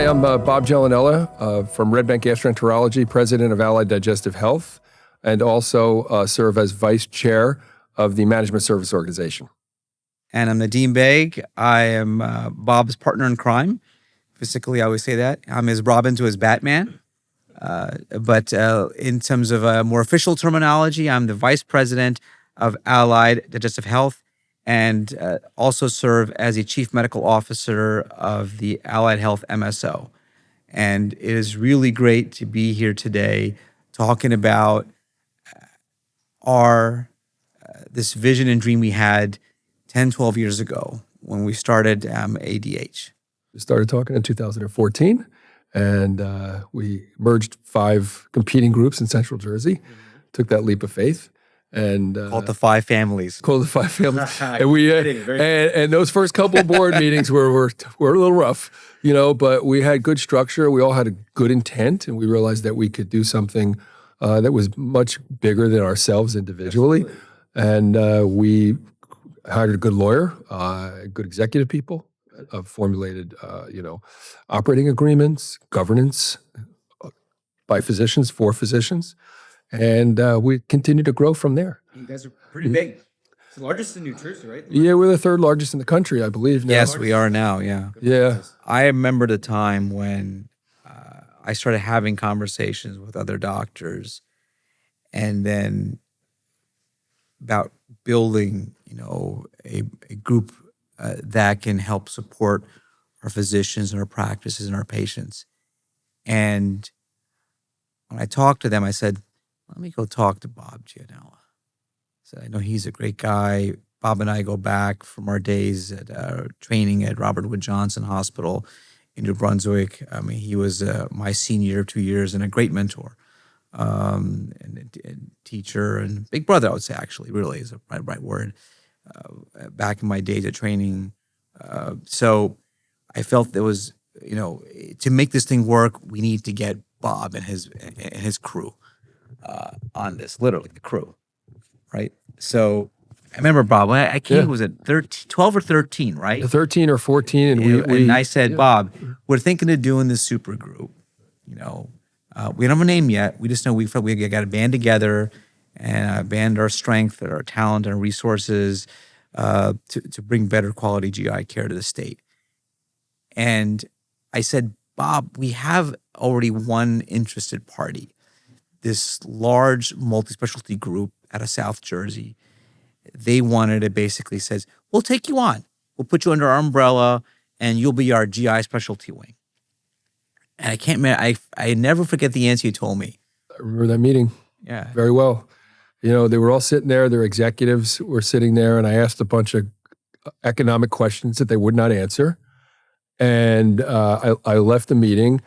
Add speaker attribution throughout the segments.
Speaker 1: Hi, I'm Bob Gialanella from Red Bank Gastroenterology, president of Allied Digestive Health, and also serve as vice chair of the Management Service Organization.
Speaker 2: And I'm Nadeem Baig. I am Bob's partner in crime. Physically, I always say that. I'm his Robin to his Batman. But in terms of more official terminology, I'm the vice president of Allied Digestive Health and also serve as a chief medical officer of the Allied Health MSO. And it is really great to be here today talking about this vision and dream we had 10, 12 years ago when we started ADH.
Speaker 1: We started talking in 2014, and we merged 5 competing groups in Central Jersey, took that leap of faith. And
Speaker 2: Called the 5 families.
Speaker 1: Called the 5 families. And we and those first couple of board meetings were a little rough, but we had good structure. We all had a good intent, and we realized that we could do something that was much bigger than ourselves individually. Absolutely. And we hired a good lawyer, good executive people, formulated operating agreements, governance by physicians, for physicians. And we continue to grow from there.
Speaker 2: You guys are pretty big. It's the largest in New Jersey, right?
Speaker 1: Yeah, we're the 3rd largest in the country, I believe now.
Speaker 2: Yes, we are now, yeah.
Speaker 1: Yeah.
Speaker 2: I remember the time when I started having conversations with other doctors and then about building, a group that can help support our physicians and our practices and our patients. And when I talked to them, I said, let me go talk to Bob Gialanella. I said, I know he's a great guy. Bob and I go back from our days at training at Robert Wood Johnson Hospital in New Brunswick. I mean, he was my senior of 2 years and a great mentor, and teacher and big brother, I would say, actually, really is a right word, back in my days at training. So I felt there was, to make this thing work, we need to get Bob and his crew on this, literally the crew, right? So I remember Bob, when I came, was it 12 or 13, right?
Speaker 1: 13 or 14.
Speaker 2: And I said, Bob, we're thinking of doing this super group. We don't have a name yet. We just know we felt we got to band together and band our strength, our talent, and our resources to bring better quality GI care to the state. And I said, Bob, we have already one interested party, this large multi-specialty group out of South Jersey. They wanted to basically says, we'll take you on. We'll put you under our umbrella and you'll be our GI specialty wing. And I can't imagine, I never forget the answer you told me.
Speaker 1: I remember that meeting.
Speaker 2: Yeah.
Speaker 1: Very well. They were all sitting there, their executives were sitting there, and I asked a bunch of economic questions that they would not answer. And I left the meeting.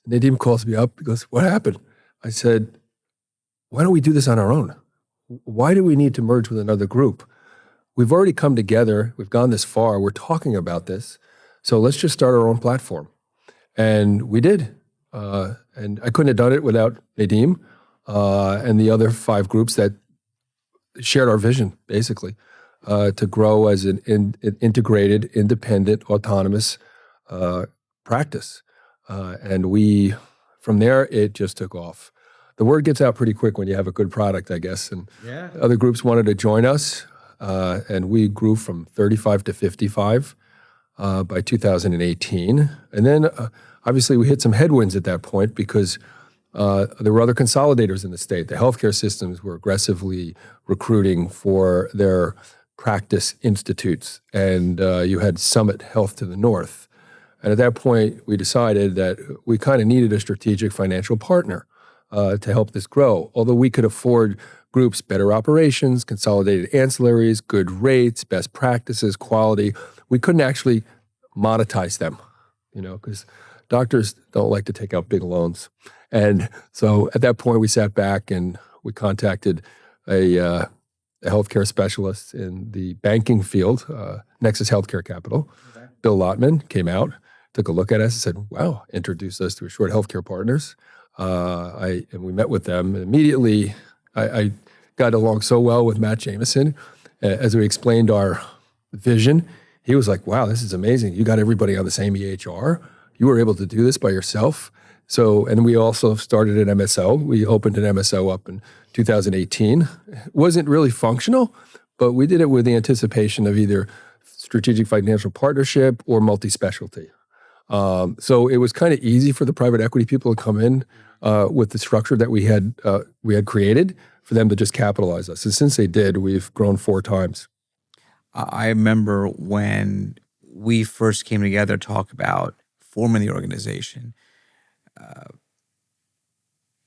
Speaker 1: Nadeem calls me up. He goes, what happened? I said, why don't we do this on our own? Why do we need to merge with another group? We've already come together. We've gone this far. We're talking about this. So let's just start our own platform. And we did. And I couldn't have done it without Nadeem and the other 5 groups that shared our vision, basically, to grow as an integrated, independent, autonomous practice. And from there, it just took off. The word gets out pretty quick when you have a good product, I guess. And other groups wanted to join us, and we grew from 35 to 55 by 2018. And then, obviously, we hit some headwinds at that point because there were other consolidators in the state. The healthcare systems were aggressively recruiting for their practice institutes, and you had Summit Health to the north. And at that point, we decided that we kind of needed a strategic financial partner to help this grow. Although we could afford groups, better operations, consolidated ancillaries, good rates, best practices, quality, we couldn't actually monetize them, because doctors don't like to take out big loans. And so at that point, we sat back and we contacted a healthcare specialist in the banking field, Nexus Healthcare Capital. Okay. Bill Lotman came out, took a look at us and said, wow, introduced us to Assured Healthcare Partners. And we met with them. And immediately, I got along so well with Matt Jameson. As we explained our vision, he was like, wow, this is amazing. You got everybody on the same EHR. you were able to do this by yourself. So, and we also started an MSO. We opened an MSO up in 2018. It wasn't really functional, but we did it with the anticipation of either strategic financial partnership or multi-specialty. So it was kind of easy for the private equity people to come in with the structure that we had created for them to just capitalize us. And since they did, we've grown 4 times.
Speaker 2: I remember when we first came together to talk about forming the organization,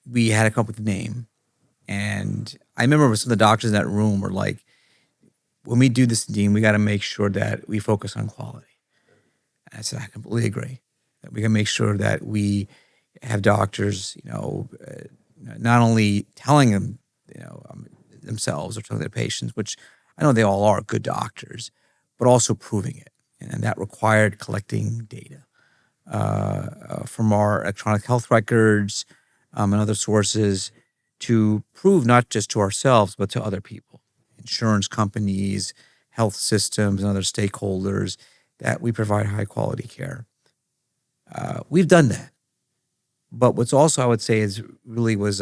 Speaker 2: we had to come up with a name. And I remember some of the doctors in that room were like, when we do this, Dean, we got to make sure that we focus on quality. And I said, I completely agree. That we got to make sure that we have doctors, not only telling them, themselves or telling their patients, which I know they all are good doctors, but also proving it. And that required collecting data from our electronic health records and other sources to prove not just to ourselves, but to other people, insurance companies, health systems, and other stakeholders, that we provide high quality care. We've done that. But what's also, I would say, is really was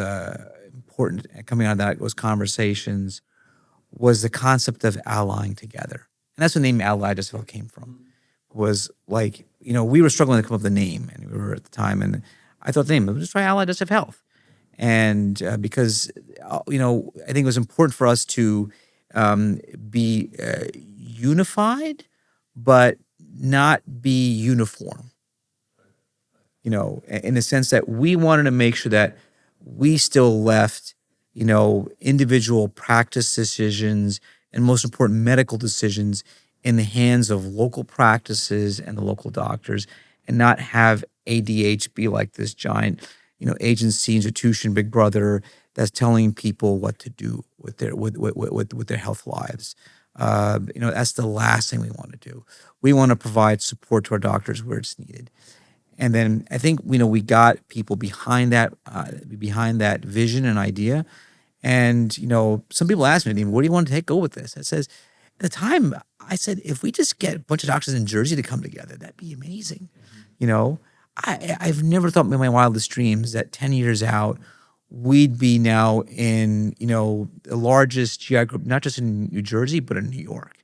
Speaker 2: important coming out of that was conversations, was the concept of allying together. And that's where the name Allied Digestive Health came from. Was like, we were struggling to come up with a name, and we were at the time, and I thought the name, let's try Allied Digestive Health. And because, I think it was important for us to be unified, but not be uniform. In the sense that we wanted to make sure that we still left, individual practice decisions and most important medical decisions in the hands of local practices and the local doctors, and not have ADH be like this giant, agency, institution, big brother that's telling people what to do with their health lives. That's the last thing we want to do. We want to provide support to our doctors where it's needed. And then I think, we got people behind that vision and idea. And, some people ask me, what do you want to go with this? It says, at the time, I said, if we just get a bunch of doctors in Jersey to come together, that'd be amazing. I've never thought in my wildest dreams that 10 years out, we'd be now in, the largest GI group, not just in New Jersey, but in New York.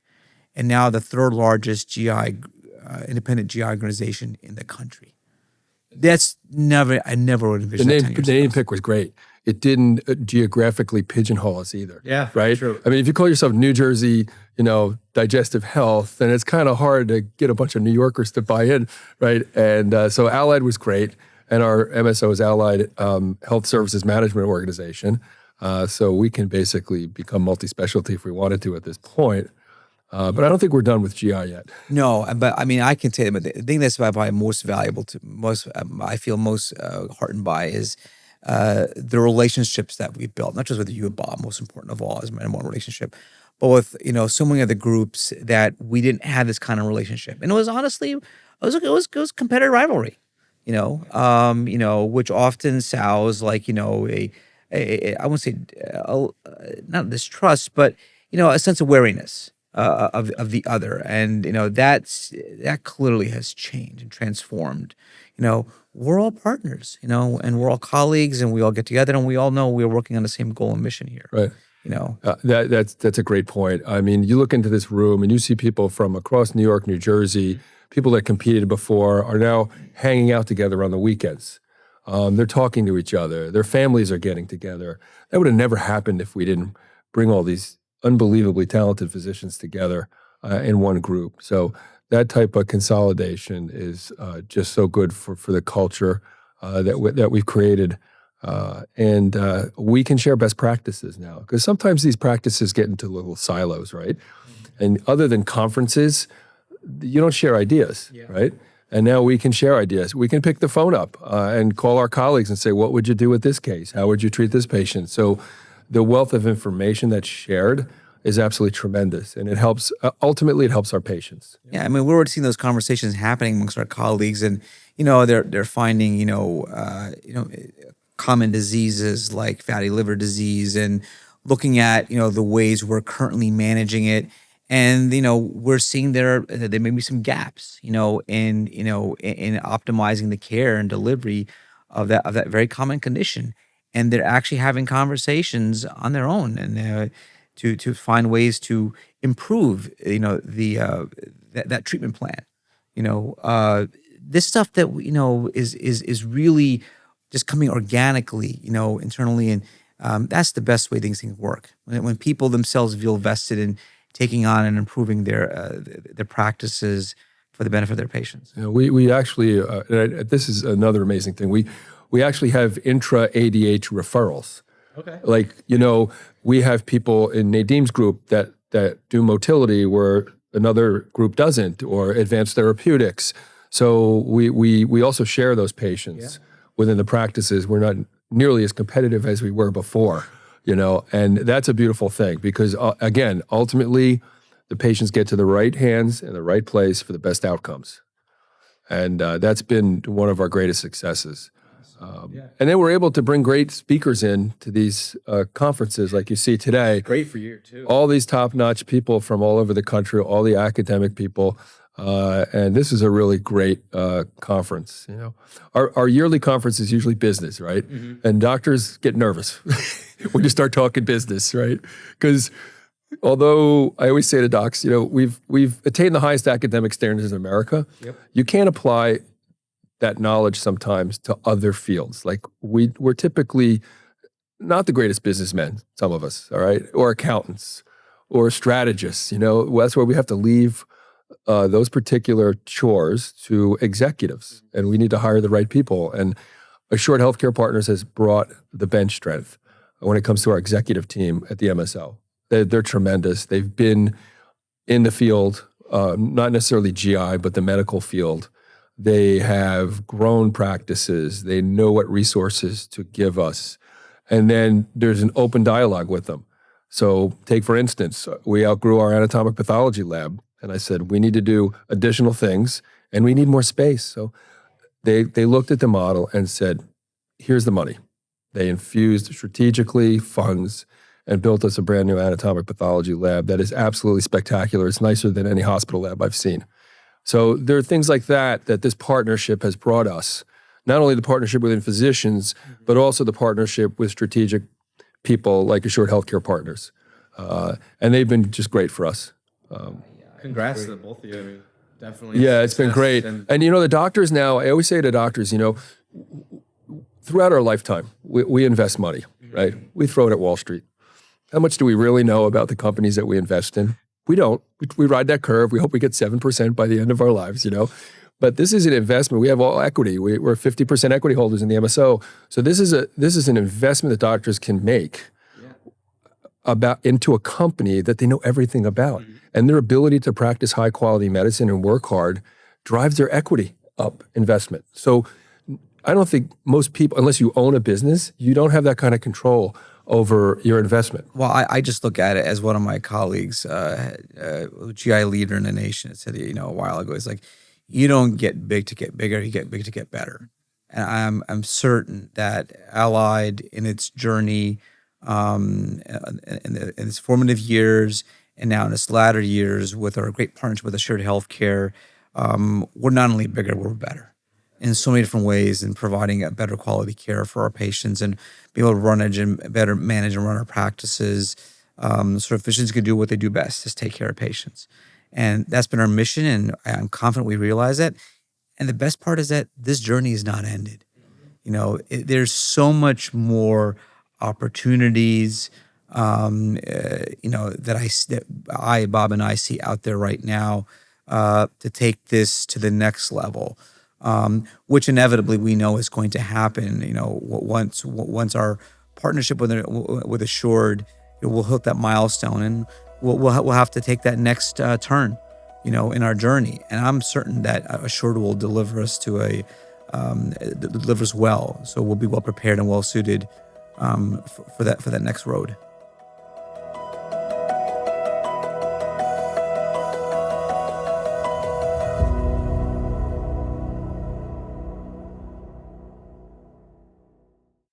Speaker 2: And now the 3rd largest GI, independent GI organization in the country. I never would envision
Speaker 1: the name pick was great. It didn't geographically pigeonhole us either.
Speaker 2: Yeah,
Speaker 1: right.
Speaker 2: True.
Speaker 1: I mean, if you call yourself New Jersey, Digestive Health, then it's kind of hard to get a bunch of New Yorkers to buy in, right? And so Allied was great, and our MSO is Allied Health Services Management Organization. So we can basically become multi-specialty if we wanted to at this point. But I don't think we're done with GI yet.
Speaker 2: No, but I mean, I can tell you, but the thing that's probably most valuable I feel most heartened by is the relationships that we've built, not just with you and Bob, most important of all is my one relationship, but with, so many other groups that we didn't have this kind of relationship. And it was honestly, it was competitive rivalry, which often sounds like, I wouldn't say not distrust, but, a sense of wariness. Of the other, and that clearly has changed and transformed. We're all partners, and we're all colleagues, and we all get together, and we all know we're working on the same goal and mission here.
Speaker 1: Right. That's a great point. I mean, you look into this room and you see people from across New York, New Jersey, people that competed before are now hanging out together on the weekends. They're talking to each other. Their families are getting together. That would have never happened if we didn't bring all these unbelievably talented physicians together in one group. So that type of consolidation is just so good for the culture that we've created. And we can share best practices now, because sometimes these practices get into little silos, right? And other than conferences, you don't share ideas, right? And now we can share ideas. We can pick the phone up and call our colleagues and say, what would you do with this case? How would you treat this patient? So the wealth of information that's shared is absolutely tremendous, and it helps. Ultimately, it helps our patients.
Speaker 2: Yeah, I mean, we're seeing those conversations happening amongst our colleagues, and they're finding common diseases like fatty liver disease, and looking at the ways we're currently managing it, And we're seeing there may be some gaps, in optimizing the care and delivery of that very common condition. And they're actually having conversations on their own, and to find ways to improve, that treatment plan. This stuff that is really just coming organically, internally, and that's the best way things can work. When people themselves feel vested in taking on and improving their practices for the benefit of their patients.
Speaker 1: We actually this is another amazing thing. We actually have intra ADH referrals.
Speaker 3: Okay.
Speaker 1: Like, we have people in Nadeem's group that do motility where another group doesn't, or advanced therapeutics. So we also share those patients within the practices. We're not nearly as competitive as we were before, and that's a beautiful thing because, again, ultimately, the patients get to the right hands in the right place for the best outcomes. And that's been one of our greatest successes. And then we're able to bring great speakers in to these conferences like you see today.
Speaker 3: Great for you too.
Speaker 1: All these top-notch people from all over the country, all the academic people. And this is a really great conference. Our yearly conference is usually business, right?
Speaker 3: Mm-hmm.
Speaker 1: And doctors get nervous when you start talking business, right? Because although I always say to docs, we've attained the highest academic standards in America.
Speaker 3: Yep.
Speaker 1: You can't apply that knowledge sometimes to other fields. Like we're typically not the greatest businessmen, some of us, all right, or accountants or strategists. That's where we have to leave those particular chores to executives, and we need to hire the right people. And Assured Healthcare Partners has brought the bench strength when it comes to our executive team at the MSO. They're tremendous. They've been in the field, not necessarily GI, but the medical field. They have grown practices. They know what resources to give us. And then there's an open dialogue with them. So take, for instance, we outgrew our anatomic pathology lab. And I said, we need to do additional things and we need more space. So they looked at the model and said, here's the money. They infused strategically funds and built us a brand new anatomic pathology lab that is absolutely spectacular. It's nicer than any hospital lab I've seen. So there are things like that this partnership has brought us. Not only the partnership within physicians, but also the partnership with strategic people like Assured Healthcare Partners. And they've been just great for us.
Speaker 3: Congrats to both of you. I mean, definitely.
Speaker 1: Yeah, it's been great. And the doctors now, I always say to doctors, throughout our lifetime, we invest money, right? We throw it at Wall Street. How much do we really know about the companies that we invest in? We don't. We ride that curve. We hope we get 7% by the end of our lives, But this is an investment. We have all equity. We're 50% equity holders in the MSO. So this is an investment that doctors can make into a company that they know everything about. Mm-hmm. And their ability to practice high quality medicine and work hard drives their equity up investment. So I don't think most people, unless you own a business, you don't have that kind of control over your investment.
Speaker 2: Well, I just look at it as one of my colleagues, GI leader in the nation, said a while ago. It's like, you don't get big to get bigger, you get big to get better. And I'm certain that Allied in its journey, in its formative years, and now in its latter years with our great partnership with Assured Healthcare, we're not only bigger, we're better in so many different ways, in providing a better quality care for our patients and be able to better manage and run our practices so physicians can do what they do best, is take care of patients. And that's been our mission, and I'm confident we realize that. And the best part is that this journey is not ended. There's so much more opportunities, that Bob and I see out there right now to take this to the next level. Which inevitably we know is going to happen. Once our partnership with Assured, we'll hit that milestone, and we'll have to take that next turn, in our journey. And I'm certain that Assured will deliver us delivers well. So we'll be well prepared and well suited for that next road.